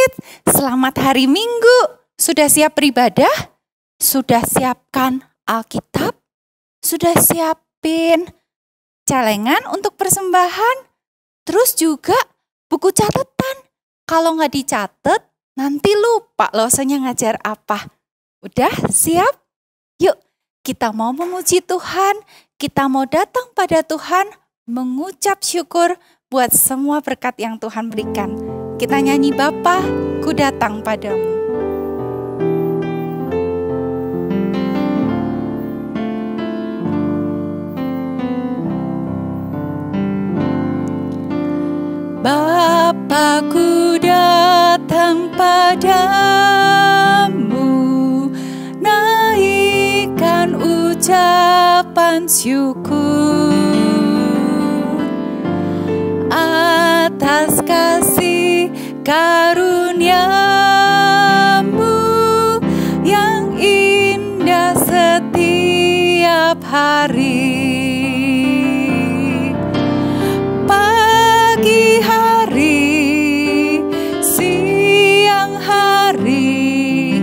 Kids, selamat hari Minggu. Sudah siap beribadah? Sudah siapkan Alkitab? Sudah siapin celengan untuk persembahan? Terus juga buku catatan. Kalau nggak dicatat, nanti lupa loh saya ngajar apa. Udah siap? Yuk, kita mau memuji Tuhan. Kita mau datang pada Tuhan, mengucap syukur buat semua berkat yang Tuhan berikan. Kita nyanyi Bapa, ku datang padamu. Bapa, ku datang padamu, naikkan ucapan syukur atas kasih karunia-Mu yang indah setiap hari. Pagi hari, siang hari,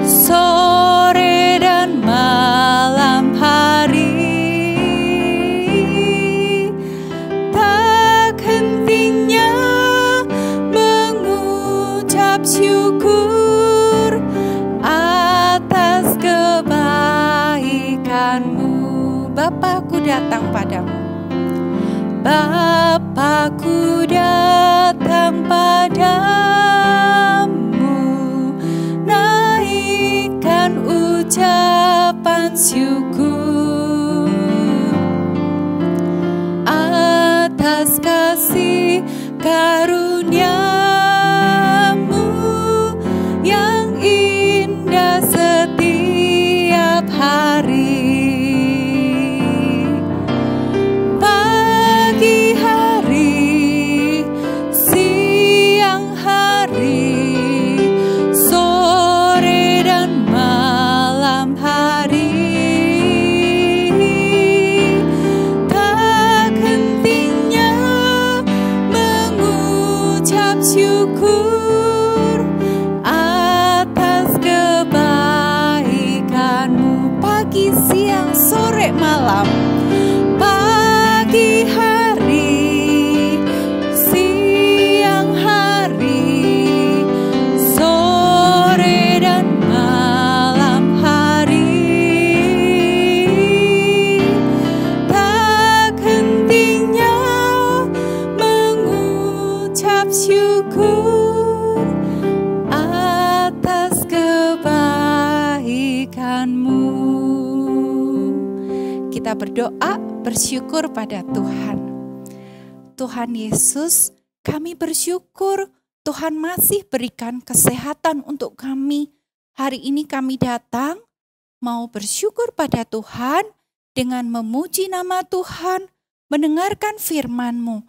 sore dan malam hari, tak hentinya mengucap syukur atas kebaikan-Mu. Bapa, ku datang padamu. Bapa, ku datang padamu, naikkan ucapan syukur atas kasih karunia-Mu yang indah setiap hari. Pagi hari, siang hari, sore dan malam hari, tak hentinya mengucap syukur atas kebaikan-Mu. Pagi, siang, sore, malam. Pagi hari, siang hari, sore dan malam hari, tak hentinya mengucap syukur atas kebaikan-Mu. Kita berdoa, bersyukur pada Tuhan. Tuhan Yesus, kami bersyukur Tuhan masih berikan kesehatan untuk kami. Hari ini kami datang mau bersyukur pada Tuhan dengan memuji nama Tuhan, mendengarkan firman-Mu.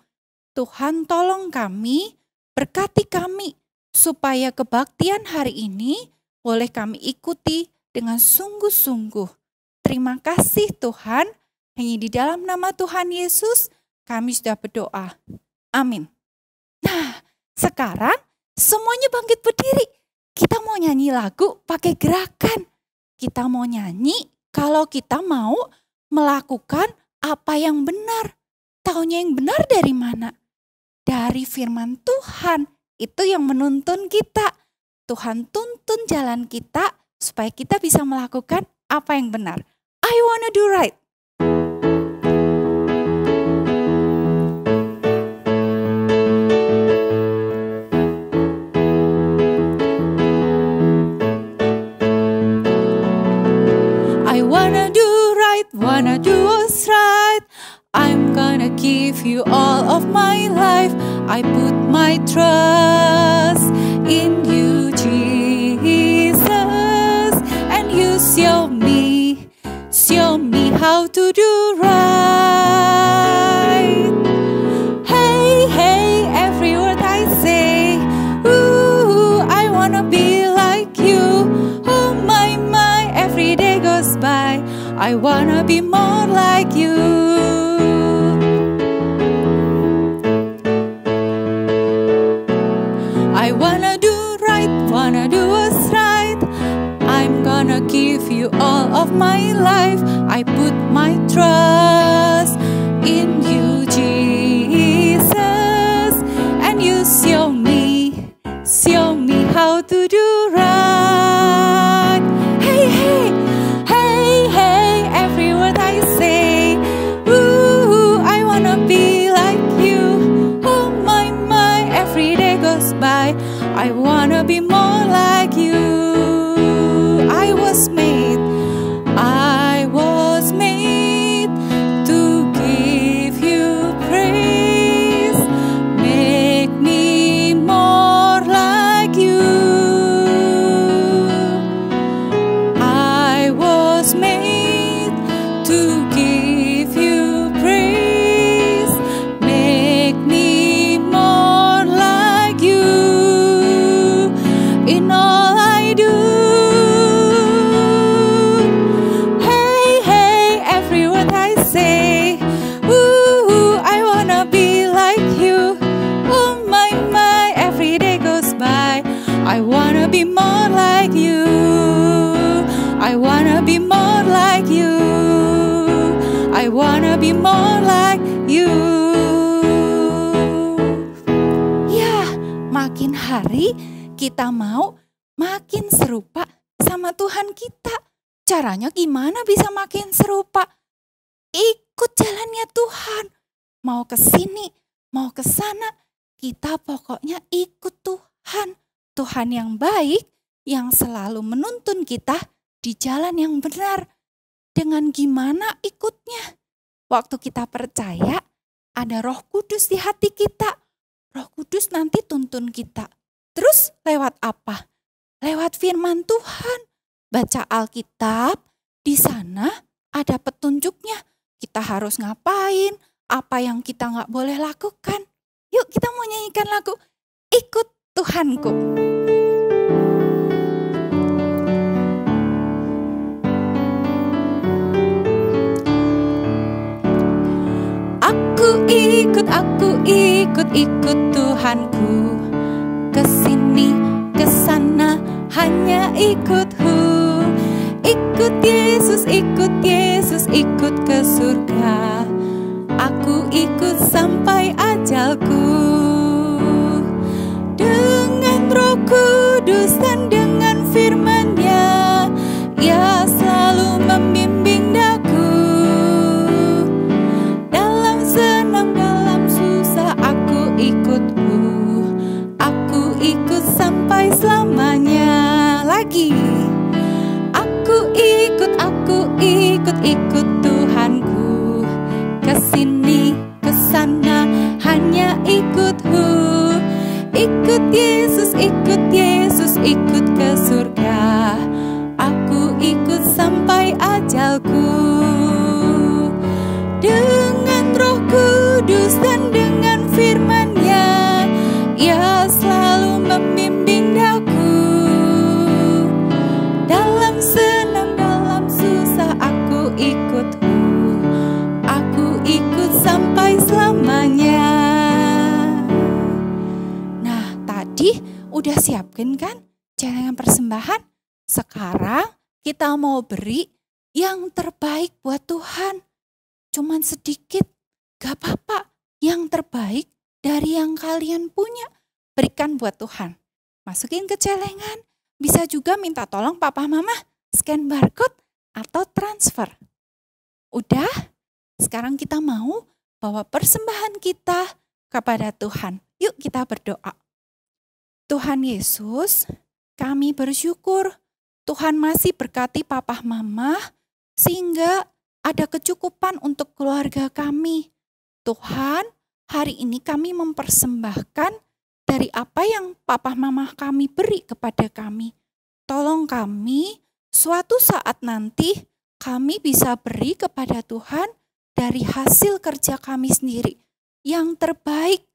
Tuhan tolong kami, berkati kami, supaya kebaktian hari ini boleh kami ikuti dengan sungguh-sungguh. Terima kasih Tuhan. Hanya di dalam nama Tuhan Yesus kami sudah berdoa. Amin. Nah, sekarang semuanya bangkit berdiri. Kita mau nyanyi lagu pakai gerakan. Kita mau nyanyi kalau kita mau melakukan apa yang benar. Taunya yang benar dari mana? Dari firman Tuhan. Itu yang menuntun kita. Tuhan tuntun jalan kita supaya kita bisa melakukan apa yang benar. I wanna do right. Wanna do what's right. I'm gonna give you all of my life. I put my trust in you, Jesus. And you show me how to do right. Hey, hey, every word I say, ooh, I wanna be like you. Oh my, every day goes by. I wanna be more like you. I wanna do wanna give you all of my life. I put my trust in you, Jesus. And you show me how to do right. Hey, hey, hey, hey, every word I say. Ooh, I wanna be like you. Oh my, every day goes by. I wanna be more like you. I was made to give you praise. Make me more like you. I was made to give you praise. Make me more like you in all I do. Hey, hey, every word I say. Ooh, I wanna be like you. Oh my, every day goes by. I wanna be more like you. I wanna be more like you. I wanna be more like you. Ya, makin hari kita mau makin serupa sama Tuhan kita. Caranya gimana bisa makin serupa? Ikut jalannya Tuhan. Mau ke sini, mau ke sana, kita pokoknya ikut Tuhan. Tuhan yang baik, yang selalu menuntun kita di jalan yang benar. Dengan gimana ikutnya? Waktu kita percaya, ada Roh Kudus di hati kita. Roh Kudus nanti tuntun kita. Terus lewat apa? Lewat firman Tuhan. Baca Alkitab, di sana ada petunjuknya. Kita harus ngapain, apa yang kita nggak boleh lakukan. Yuk kita mau nyanyikan lagu Ikut Tuhanku. Ikut Tuhanku. Kesini, kesana, hanya ikutku. Ikut Yesus, ikut ke surga. Aku ikut sampai ajalku. Dengan Roh Kudus dan dengan firman-Nya, Ia selalu membimbing daku. Dalam senang, dalam susah, aku ikutmu. Aku ikut sampai selamanya. Lagi. Aku ikut Tuhanku. Kesini, kesana, hanya ikutku. Ikut Yesus, ikut ke surga. Aku ikut sampai ajalku. Dengan Roh Kudus dan dengan firman-Nya, Ia selalu membimbing daku. Dalam senang, dalam susah, aku ikutmu. Aku ikut sampai selamanya. Nah, tadi udah siapkan kan celengan persembahan? Sekarang kita mau beri yang terbaik buat Tuhan. Cuman sedikit, gak apa-apa. Yang terbaik dari yang kalian punya, berikan buat Tuhan. Masukin ke celengan. Bisa juga minta tolong papa mama scan barcode atau transfer. Udah? Sekarang kita mau bawa persembahan kita kepada Tuhan. Yuk kita berdoa. Tuhan Yesus, kami bersyukur Tuhan masih berkati papa mama sehingga ada kecukupan untuk keluarga kami. Tuhan, hari ini kami mempersembahkan dari apa yang papa mama kami beri kepada kami. Tolong kami, suatu saat nanti kami bisa beri kepada Tuhan dari hasil kerja kami sendiri. Yang terbaik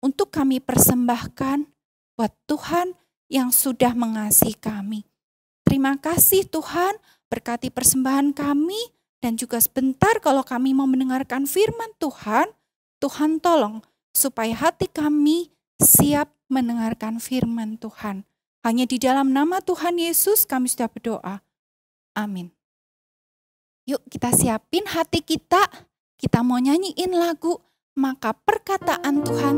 untuk kami persembahkan buat Tuhan yang sudah mengasihi kami. Terima kasih Tuhan, berkati persembahan kami dan juga sebentar kalau kami mau mendengarkan firman Tuhan, Tuhan tolong supaya hati kami siap mendengarkan firman Tuhan. Hanya di dalam nama Tuhan Yesus kami sudah berdoa. Amin. Yuk kita siapin hati kita. Kita mau nyanyiin lagu, maka perkataan Tuhan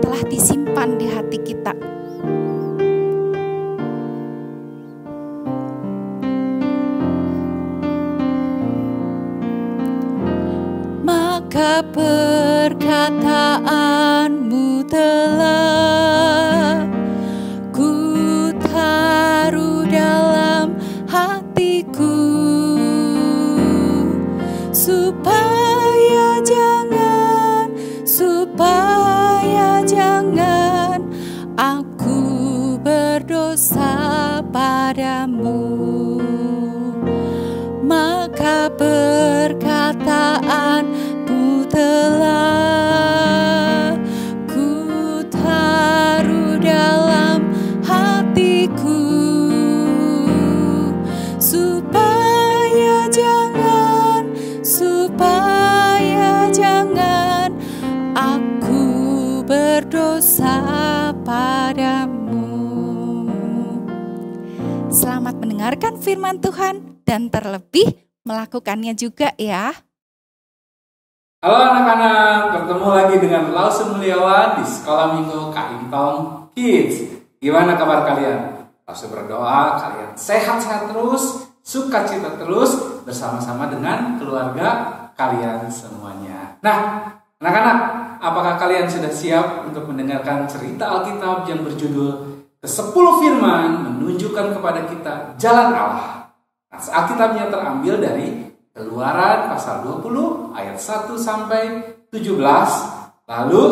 telah disimpan di hati kita. Maka perkataanmu telah ku taruh dalam hatiku, supaya jangan aku berdosa padamu. Maka perkataanmu telah ku taruh dalam hatiku, supaya jangan aku berdosa padamu. Selamat mendengarkan firman Tuhan dan terlebih melakukannya juga ya. Halo anak-anak, bertemu lagi dengan Lause Mulyawan di Sekolah Minggu Kaim Tong Kids. Gimana kabar kalian? Lause berdoa kalian sehat-sehat terus, sukacita terus bersama-sama dengan keluarga kalian semuanya. Nah, anak-anak, apakah kalian sudah siap untuk mendengarkan cerita Alkitab yang berjudul ke-10 firman menunjukkan kepada kita jalan Allah? Nah, Alkitabnya terambil dari Keluaran pasal 20 ayat 1 sampai 17, lalu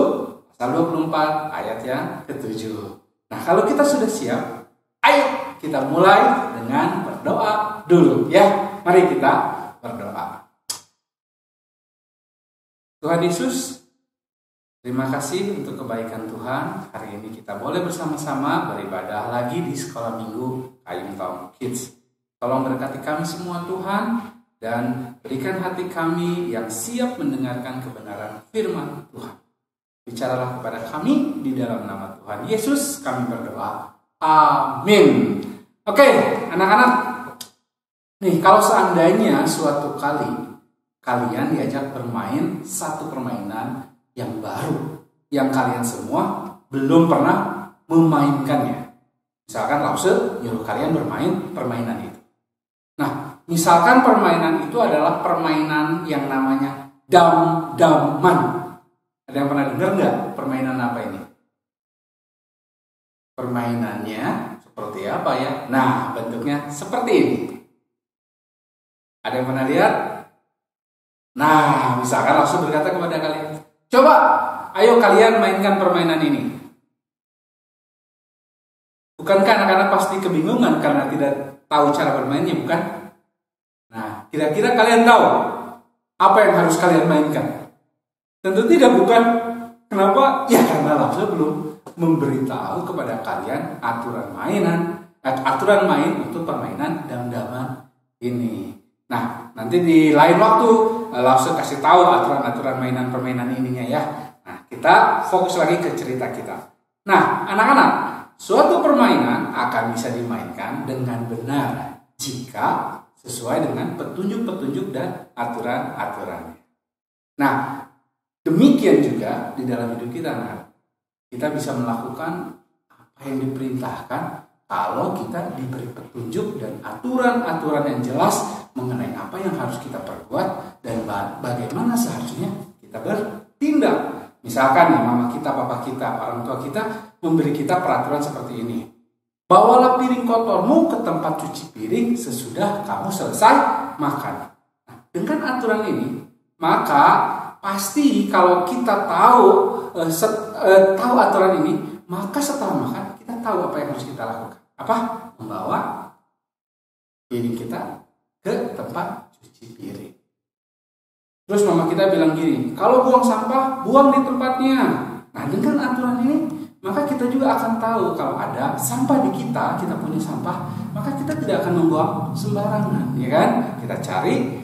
pasal 24 ayat yang ke-7. Nah, kalau kita sudah siap, ayo kita mulai dengan berdoa dulu ya. Mari kita berdoa. Tuhan Yesus, terima kasih untuk kebaikan Tuhan. Hari ini kita boleh bersama-sama beribadah lagi di Sekolah Minggu Kaim Tong Kids. Tolong berkati kami semua Tuhan, dan berikan hati kami yang siap mendengarkan kebenaran firman Tuhan. Bicaralah kepada kami di dalam nama Tuhan Yesus kami berdoa. Amin. Oke, anak-anak. Nih, kalau seandainya suatu kali kalian diajak bermain satu permainan yang baru, yang kalian semua belum pernah memainkannya. Misalkan Lause nyuruh kalian bermain permainan itu. Nah, misalkan permainan itu adalah permainan yang namanya dam-daman. Ada yang pernah dengar nggak permainan apa ini? Permainannya seperti apa ya? Nah, bentuknya seperti ini. Ada yang pernah lihat? Nah, misalkan langsung berkata kepada kalian, coba, ayo kalian mainkan permainan ini. Bukankah anak-anak pasti kebingungan karena tidak tahu cara bermainnya, bukan? Nah, kira-kira kalian tahu apa yang harus kalian mainkan? Tentu tidak, bukan? Kenapa? Ya karena langsung belum memberitahu kepada kalian aturan main untuk permainan dam-daman ini. Nah, nanti di lain waktu langsung kasih tahu aturan-aturan permainan ininya ya. Nah, kita fokus lagi ke cerita kita. Nah, anak-anak, suatu permainan akan bisa dimainkan dengan benar jika sesuai dengan petunjuk-petunjuk dan aturan-aturannya. Nah, demikian juga di dalam hidup kita, anak. Kita bisa melakukan apa yang diperintahkan kalau kita diberi petunjuk dan aturan-aturan yang jelas mengenai apa yang harus kita perbuat dan bagaimana seharusnya kita bertindak. Misalkan ya, mama kita, papa kita, orang tua kita memberi kita peraturan seperti ini. Bawalah piring kotormu ke tempat cuci piring sesudah kamu selesai makan. Nah, dengan aturan ini, maka pasti kalau kita tahu aturan ini, maka setelah makan kita tahu apa yang harus kita lakukan. Apa? Membawa piring kita ke tempat cuci piring. Terus mama kita bilang gini, kalau buang sampah, buang di tempatnya. Nah, dengan aturan ini, maka kita juga akan tahu kalau ada sampah di kita punya sampah, maka kita tidak akan membuang sembarangan, ya kan? Kita cari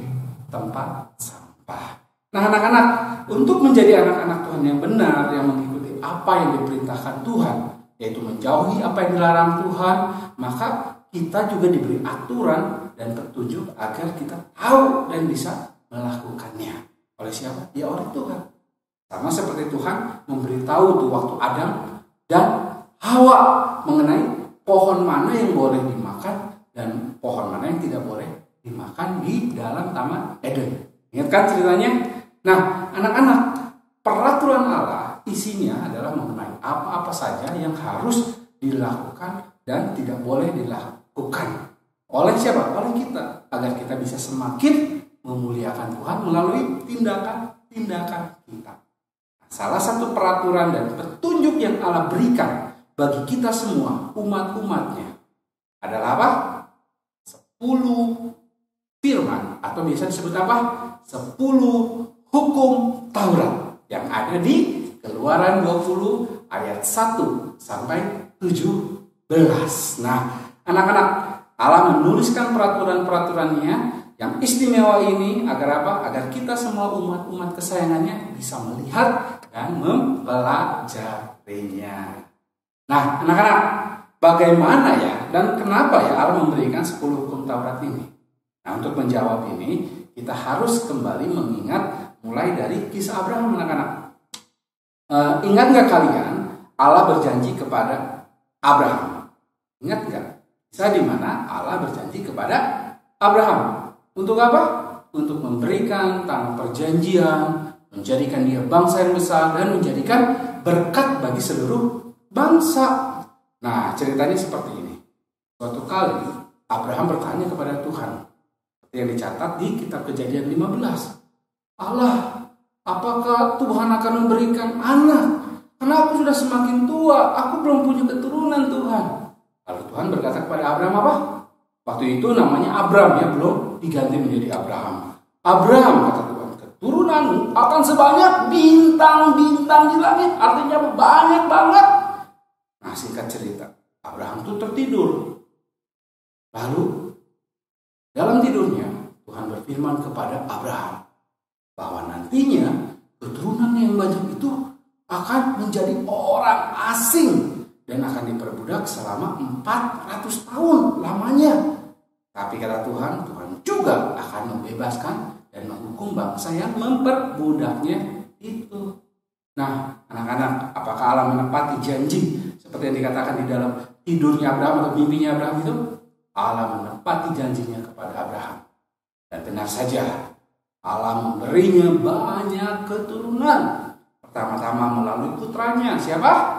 tempat sampah. Nah, anak-anak, untuk menjadi anak-anak Tuhan yang benar, yang mengikuti apa yang diperintahkan Tuhan, yaitu menjauhi apa yang dilarang Tuhan, maka kita juga diberi aturan dan petunjuk agar kita tahu dan bisa melakukannya. Oleh siapa? Ya oleh Tuhan. Sama seperti Tuhan memberitahu tuh waktu Adam dan Hawa mengenai pohon mana yang boleh dimakan dan pohon mana yang tidak boleh dimakan di dalam Taman Eden. Ingat kan ceritanya? Nah, anak-anak, peraturan Allah isinya adalah mengenai apa-apa saja yang harus dilakukan dan tidak boleh dilakukan. Oleh siapa? Oleh kita. Agar kita bisa semakin memuliakan Tuhan melalui tindakan-tindakan kita. Salah satu peraturan dan petunjuk yang Allah berikan bagi kita semua, umat-umatnya, adalah apa? 10 firman, atau biasa disebut apa? 10 hukum Taurat yang ada di Keluaran 20 ayat 1 sampai 17. Nah, anak-anak, Allah menuliskan peraturan-peraturannya yang istimewa ini agar apa? Agar kita semua umat-umat kesayangannya bisa melihat dan mempelajarinya. Nah, anak-anak, bagaimana ya dan kenapa ya Allah memberikan 10 hukum Taurat ini? Nah, untuk menjawab ini, kita harus kembali mengingat mulai dari kisah Abraham, anak-anak. Ingat nggak kalian, Allah berjanji kepada Abraham? Ingat nggak? Kisah di mana Allah berjanji kepada Abraham. Untuk apa? Untuk memberikan tanah perjanjian, menjadikan dia bangsa yang besar, dan menjadikan berkat bagi seluruh bangsa. Nah, ceritanya seperti ini. Suatu kali Abraham bertanya kepada Tuhan, seperti yang dicatat di kitab Kejadian 15. Allah, apakah Tuhan akan memberikan anak? Karena aku sudah semakin tua, aku belum punya keturunan, Tuhan. Lalu Tuhan berkata kepada Abraham apa? Waktu itu namanya Abram ya, belum diganti menjadi Abraham. Abraham, kata Tuhan, keturunanmu akan sebanyak bintang-bintang di langit. Artinya banyak banget. Nah, singkat cerita, Abraham itu tertidur. Lalu dalam tidurnya Tuhan berfirman kepada Abraham bahwa nantinya keturunan yang banyak itu akan menjadi orang asing dan akan diperbudak selama 400 tahun lamanya. Tapi kata Tuhan, Tuhan juga akan membebaskan dan menghukum bangsa yang memperbudaknya itu. Nah, anak-anak, apakah Allah menepati janji seperti yang dikatakan di dalam tidurnya Abraham atau mimpinya Abraham itu? Allah menepati janjinya kepada Abraham. Dan benar saja, Allah memberinya banyak keturunan. Pertama-tama melalui putranya, siapa?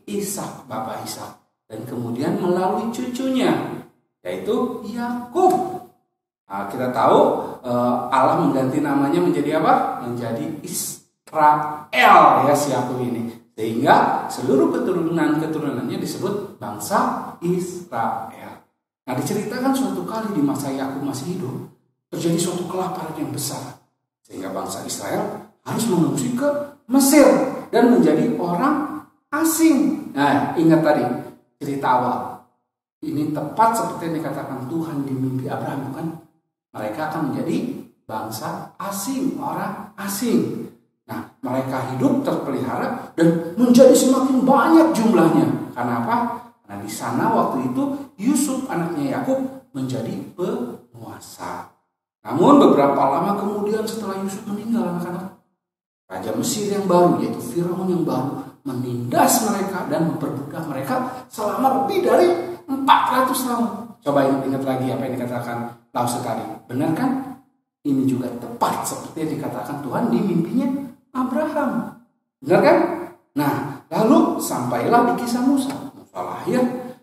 Ishak, Bapak Ishak. Dan kemudian melalui cucunya, yaitu Yakub. Nah, kita tahu Allah mengganti namanya menjadi apa? Menjadi Israel ya, si Yakub ini. Sehingga seluruh keturunan-keturunannya disebut bangsa Israel. Nah, diceritakan suatu kali di masa Yakub masih hidup, terjadi suatu kelaparan yang besar. Sehingga bangsa Israel harus mengungsi ke Mesir dan menjadi orang asing. Nah, ingat tadi cerita awal. Ini tepat seperti yang dikatakan Tuhan di mimpi Abraham, bukan? Mereka akan menjadi bangsa asing, orang asing. Nah, mereka hidup terpelihara dan menjadi semakin banyak jumlahnya. Karena apa? Karena di sana waktu itu Yusuf anaknya Yakub menjadi penguasa. Namun beberapa lama kemudian setelah Yusuf meninggal, anak-anak, Raja Mesir yang baru, yaitu Firaun yang baru, menindas mereka dan memperbudak mereka selama lebih dari 400 tahun. Coba ingat lagi apa yang dikatakan Lause tadi. Benar kan? Ini juga tepat seperti yang dikatakan Tuhan di mimpinya Abraham. Benar kan? Nah, lalu sampailah di kisah Musa. Musa lahir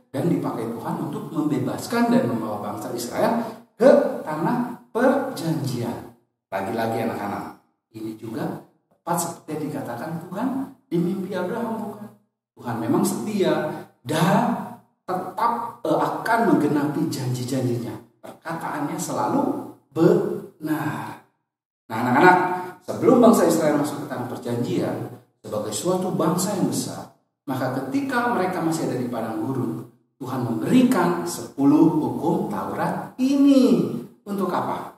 dan dipakai Tuhan untuk membebaskan dan membawa bangsa Israel ke tanah perjanjian. Lagi-lagi anak-anak, ini juga tepat seperti yang dikatakan Tuhan di mimpi Abraham, bukan? Tuhan memang setia dan tetap akan menggenapi janji-janjinya. Perkataannya selalu benar. Nah, anak-anak, sebelum bangsa Israel masuk ke tanah perjanjian sebagai suatu bangsa yang besar, maka ketika mereka masih ada di padang gurun, Tuhan memberikan 10 hukum Taurat ini. Untuk apa?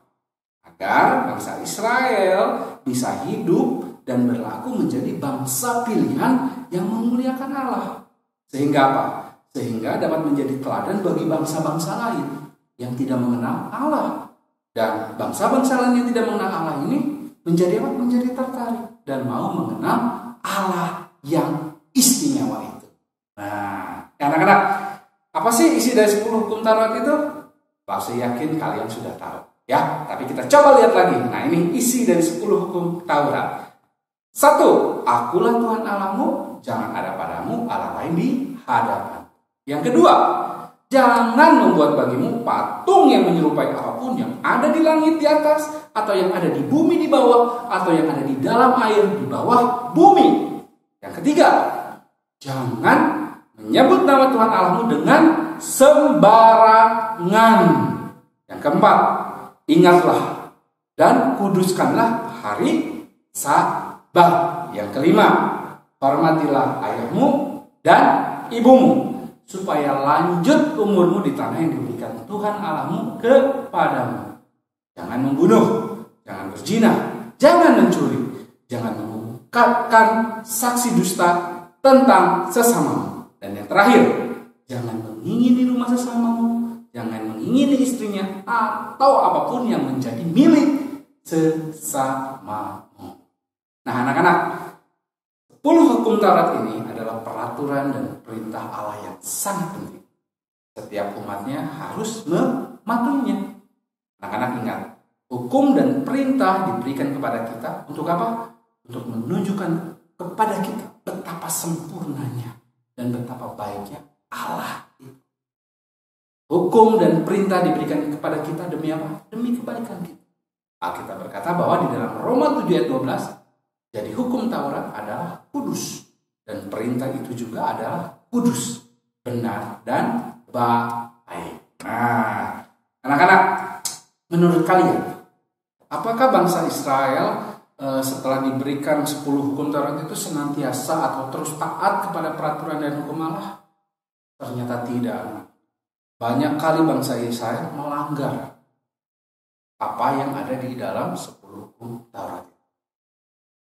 Agar bangsa Israel bisa hidup dan berlaku menjadi bangsa pilihan yang memuliakan Allah. Sehingga apa? sehingga dapat menjadi teladan bagi bangsa-bangsa lain yang tidak mengenal Allah. Dan bangsa-bangsa lain yang tidak mengenal Allah ini menjadi apa? Menjadi tertarik dan mau mengenal Allah yang istimewa itu. Nah, anak-anak, apa sih isi dari 10 hukum Taurat itu? Saya yakin kalian sudah tahu. Ya, tapi kita coba lihat lagi. Nah, ini isi dari 10 hukum Taurat. 1. Akulah Tuhan Allahmu, jangan ada padamu Allah lain di hadapan. Yang kedua, jangan membuat bagimu patung yang menyerupai apapun yang ada di langit di atas, atau yang ada di bumi di bawah, atau yang ada di dalam air di bawah bumi. Yang ketiga, jangan menyebut nama Tuhan Allahmu dengan sembarangan. Yang keempat, ingatlah dan kuduskanlah hari Sabat. Yang kelima, hormatilah ayahmu dan ibumu, supaya lanjut umurmu di tanah yang diberikan Tuhan Allahmu kepadamu. Jangan membunuh, jangan berzina, jangan mencuri, jangan mengungkapkan saksi dusta tentang sesamamu. Dan yang terakhir, jangan mengingini rumah sesamamu, jangan mengingini istrinya, atau apapun yang menjadi milik sesamamu. Nah, anak-anak, 10 hukum Taurat ini adalah peraturan dan perintah Allah yang sangat penting. Setiap umatnya harus mematuhinya. Anak-anak ingat, hukum dan perintah diberikan kepada kita untuk apa? Untuk menunjukkan kepada kita betapa sempurnanya dan betapa baiknya Allah itu. Hukum dan perintah diberikan kepada kita demi apa? Demi kebaikan kita. Alkitab berkata bahwa di dalam Roma 7 ayat 12, jadi hukum Taurat adalah kudus, dan perintah itu juga adalah kudus, benar, dan baik. Nah, anak-anak, menurut kalian, apakah bangsa Israel setelah diberikan 10 hukum Taurat itu senantiasa atau terus taat kepada peraturan dan hukum Allah? Ternyata tidak. Banyak kali bangsa Israel melanggar apa yang ada di dalam 10 hukum Taurat.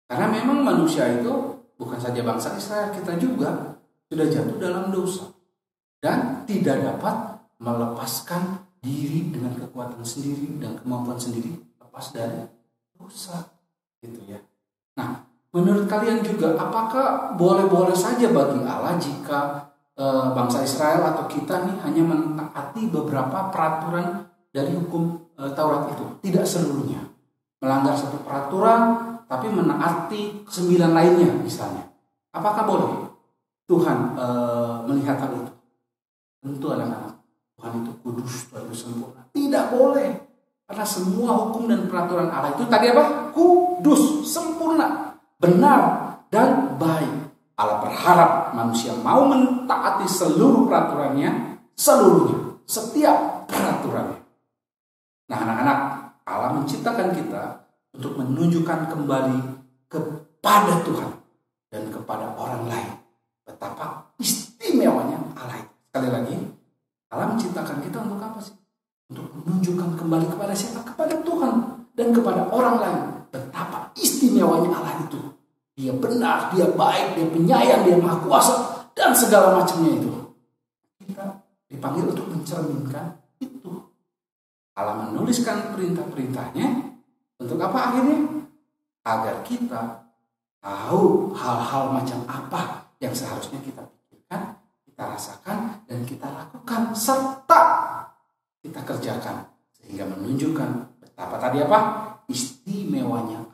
Karena memang manusia itu bukan saja bangsa Israel, kita juga sudah jatuh dalam dosa dan tidak dapat melepaskan diri dengan kekuatan sendiri dan kemampuan sendiri lepas dari dosa, gitu ya. Nah, menurut kalian juga, apakah boleh-boleh saja bagi Allah jika bangsa Israel atau kita nih hanya mentaati beberapa peraturan dari hukum Taurat itu? Tidak seluruhnya. Melanggar satu peraturan tapi menaati 9 lainnya misalnya. Apakah boleh Tuhan melihat hal itu? Tentu anak-anak, Tuhan itu kudus, Tuhan itu sempurna. Tidak boleh. Karena semua hukum dan peraturan Allah itu tadi apa? Kudus, sempurna, benar, dan baik. Allah berharap manusia mau mentaati seluruh peraturannya, seluruhnya, setiap peraturannya. Nah, anak-anak, Allah menciptakan kita untuk menunjukkan kembali kepada Tuhan dan kepada orang lain betapa istimewanya Allah itu. Sekali lagi, Allah menciptakan kita untuk apa sih? Untuk menunjukkan kembali kepada siapa? Kepada Tuhan dan kepada orang lain betapa istimewanya Allah itu. Dia benar, dia baik, dia penyayang, dia maha kuasa, dan segala macamnya itu. Kita dipanggil untuk mencerminkan itu. Allah menuliskan perintah-perintahnya untuk apa akhirnya? Agar kita tahu hal-hal macam apa yang seharusnya kita pikirkan, kita rasakan, dan kita lakukan, serta kita kerjakan. Sehingga menunjukkan betapa tadi apa? Istimewanya Allah.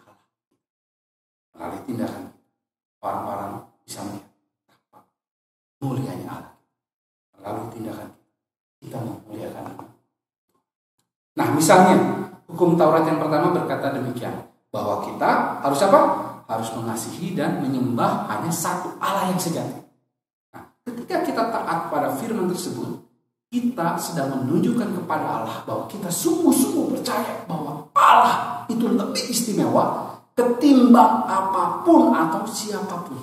Melalui tindakan orang-orang bisa melihat betapa mulianya Allah. Melalui tindakan kita memuliakan Allah. Nah, misalnya hukum Taurat yang pertama berkata demikian, bahwa kita harus apa? Harus mengasihi dan menyembah hanya satu Allah yang sejati. Nah, ketika kita taat pada firman tersebut, kita sedang menunjukkan kepada Allah bahwa kita sungguh-sungguh percaya bahwa Allah itu lebih istimewa ketimbang apapun atau siapapun.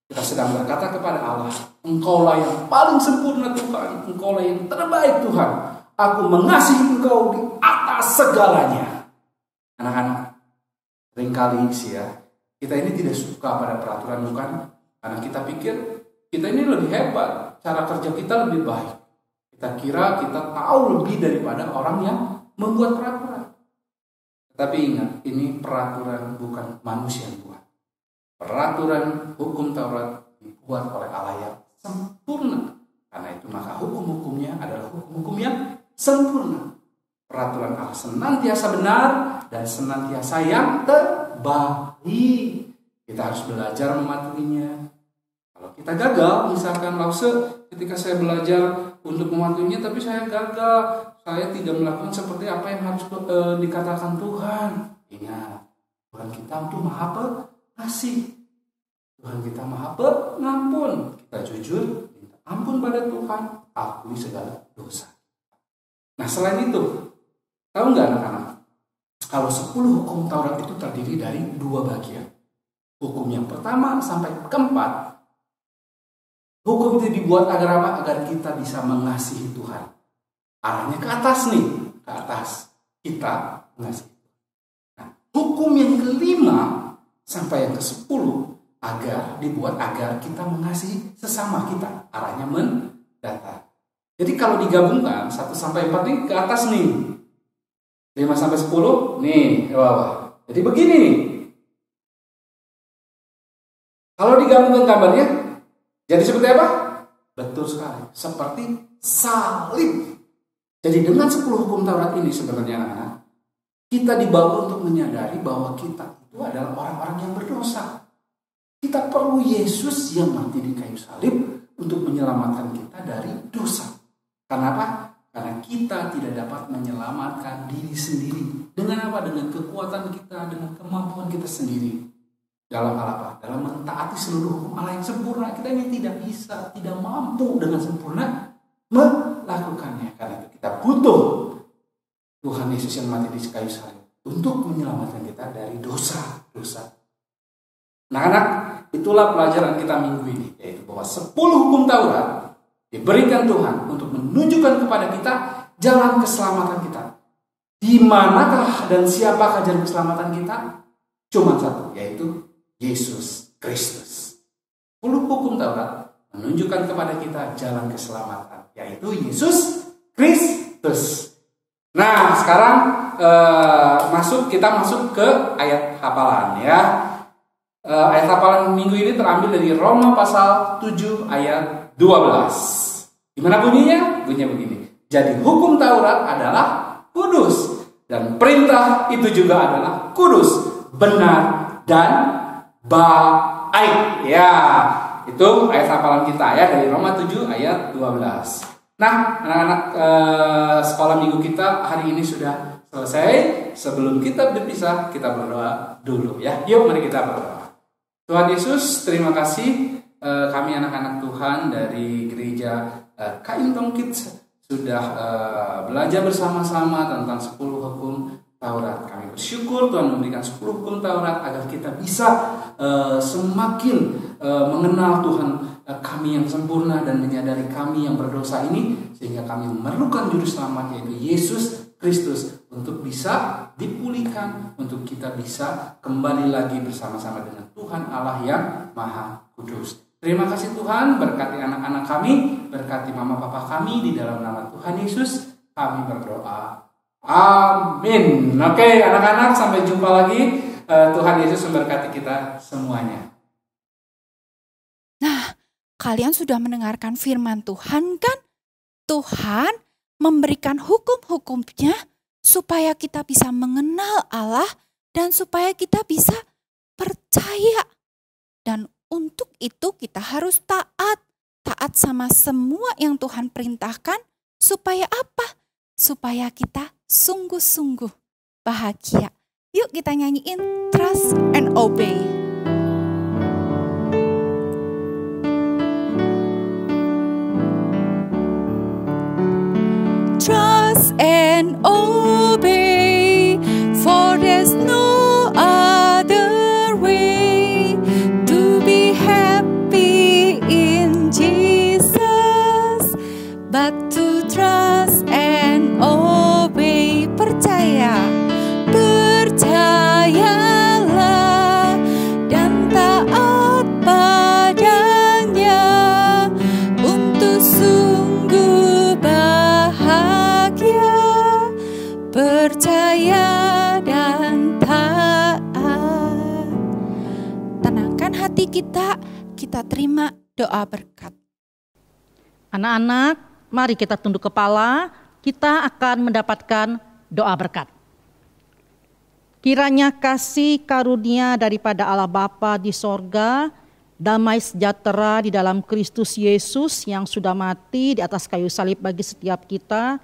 Kita sedang berkata kepada Allah, Engkaulah yang paling sempurna Tuhan, Engkaulah yang terbaik Tuhan. Aku mengasihi Engkau di atas segalanya. Anak-anak, seringkali sih ya, kita ini tidak suka pada peraturan, bukan? Karena kita pikir kita ini lebih hebat. cara kerja kita lebih baik. Kita kira kita tahu lebih daripada orang yang membuat peraturan. Tapi ingat, ini peraturan bukan manusia yang buat. Peraturan hukum Taurat dibuat oleh Allah yang sempurna. Karena itu maka hukum-hukumnya adalah hukum-hukum yang sempurna. Peraturan Allah senantiasa benar dan senantiasa yang terbaik. Kita harus belajar mematuhinya. Kalau kita gagal, misalkan Lause, ketika saya belajar untuk mematuhinya tapi saya gagal, saya tidak melakukan seperti apa yang harus dikatakan Tuhan. Ingat, Tuhan kita itu Maha Pengasih. Tuhan kita Maha Pengampun. Kita jujur, minta ampun pada Tuhan, akui segala dosa. Nah, selain itu, tahu nggak anak-anak? Kalau 10 hukum Taurat itu terdiri dari 2 bagian. Hukum yang pertama sampai keempat, hukum itu dibuat agar apa? Agar kita bisa mengasihi Tuhan. Arahnya ke atas nih, ke atas. Kita mengasihi Tuhan. Nah, hukum yang kelima sampai yang ke-10 dibuat agar kita mengasihi sesama kita. Arahnya mendatar. Jadi kalau digabungkan 1 sampai 4 ini ke atas nih. 5 sampai 10 nih ke bawah. Jadi begini nih. Kalau digabungkan gambarnya jadi seperti apa? Betul sekali. Seperti salib. Jadi dengan 10 hukum Taurat ini sebenarnya anak-anak, kita dibawa untuk menyadari bahwa kita itu adalah orang-orang yang berdosa. Kita perlu Yesus yang mati di kayu salib untuk menyelamatkan kita dari dosa. Kenapa? Karena kita tidak dapat menyelamatkan diri sendiri. Dengan apa? Dengan kekuatan kita, dengan kemampuan kita sendiri. Dalam hal apa? Dalam mentaati seluruh hukum Allah yang sempurna. Kita ini tidak bisa, tidak mampu dengan sempurna melakukannya. Karena itu kita butuh Tuhan Yesus yang mati di kayu salib untuk menyelamatkan kita dari dosa-dosa. Nah, anak, itulah pelajaran kita minggu ini, yaitu bahwa 10 hukum Taurat diberikan Tuhan untuk menunjukkan kepada kita jalan keselamatan kita. Di manakah dan siapakah jalan keselamatan kita? Cuma satu, yaitu Yesus Kristus. 10 hukum Taurat menunjukkan kepada kita jalan keselamatan, yaitu Yesus Kristus. Nah, sekarang kita masuk ke ayat hafalan ya. Ayat hafalan minggu ini terambil dari Roma pasal 7 ayat 12. Gimana bunyinya? Bunyinya begini. Jadi hukum Taurat adalah kudus dan perintah itu juga adalah kudus, benar dan baik. Ya, itu ayat hafalan kita ya dari Roma 7 ayat 12. Nah, anak-anak sekolah minggu kita hari ini sudah selesai. Sebelum kita berpisah, kita berdoa dulu ya. Yuk, mari kita berdoa. Tuhan Yesus, terima kasih kami anak-anak Tuhan dari gereja Kaintong Kids sudah belajar bersama-sama tentang 10 hukum Taurat. Kami bersyukur Tuhan memberikan 10 hukum Taurat agar kita bisa semakin mengenal Tuhan kami yang sempurna dan menyadari kami yang berdosa ini, sehingga kami memerlukan juru selamat yaitu Yesus Kristus untuk bisa dipulihkan, untuk kita bisa kembali lagi bersama-sama dengan Tuhan Allah yang Maha Kudus. Terima kasih Tuhan, berkati anak-anak kami, berkati mama papa kami, di dalam nama Tuhan Yesus kami berdoa. Amin. Oke anak-anak, sampai jumpa lagi. Tuhan Yesus memberkati kita semuanya. Nah, kalian sudah mendengarkan firman Tuhan kan? Tuhan memberikan hukum-hukumnya supaya kita bisa mengenal Allah dan supaya kita bisa percaya. Dan untuk itu kita harus taat. Taat sama semua yang Tuhan perintahkan. Supaya apa? Supaya kita sungguh-sungguh bahagia. Yuk kita nyanyiin Trust and Obey. Trust and obey, for there's no other way to be happy in Jesus, but to trust and obey. Percayalah dan taat padanya untuk kita terima doa berkat. Anak-anak, mari kita tunduk kepala, kita akan mendapatkan doa berkat. Kiranya kasih karunia daripada Allah Bapa di sorga, damai sejahtera di dalam Kristus Yesus yang sudah mati di atas kayu salib bagi setiap kita,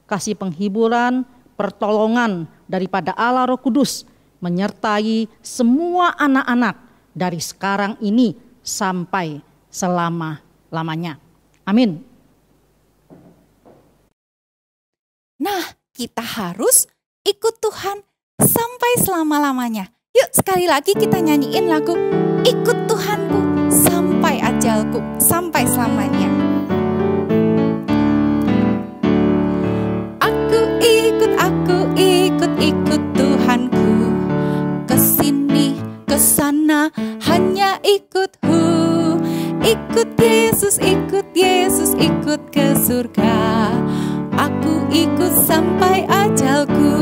kasih penghiburan, pertolongan daripada Allah Roh Kudus, menyertai semua anak-anak dari sekarang ini sampai selama-lamanya. Amin. Nah, kita harus ikut Tuhan sampai selama-lamanya. Yuk sekali lagi kita nyanyiin lagu Ikut Tuhanku sampai ajalku, sampai selamanya. Ikut Tuhanku, kesini, kesana, hanya ikutku. Ikut Yesus, ikut ke surga. Aku ikut sampai ajalku.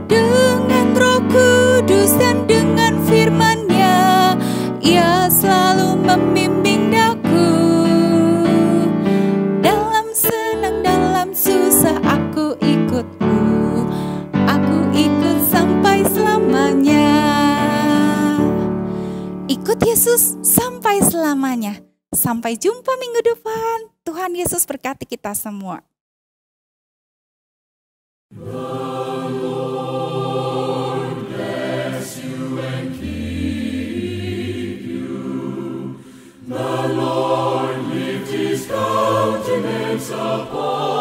Dengan Roh Kudus dan dengan firman-Nya, Ia selalu membimbing daku. Dalam senang, dalam susah, aku ikutmu. Aku ikut sampai selamanya. Ikut Yesus sampai selamanya. Sampai jumpa minggu depan. Tuhan Yesus berkati kita semua. The Lord lift His countenance upon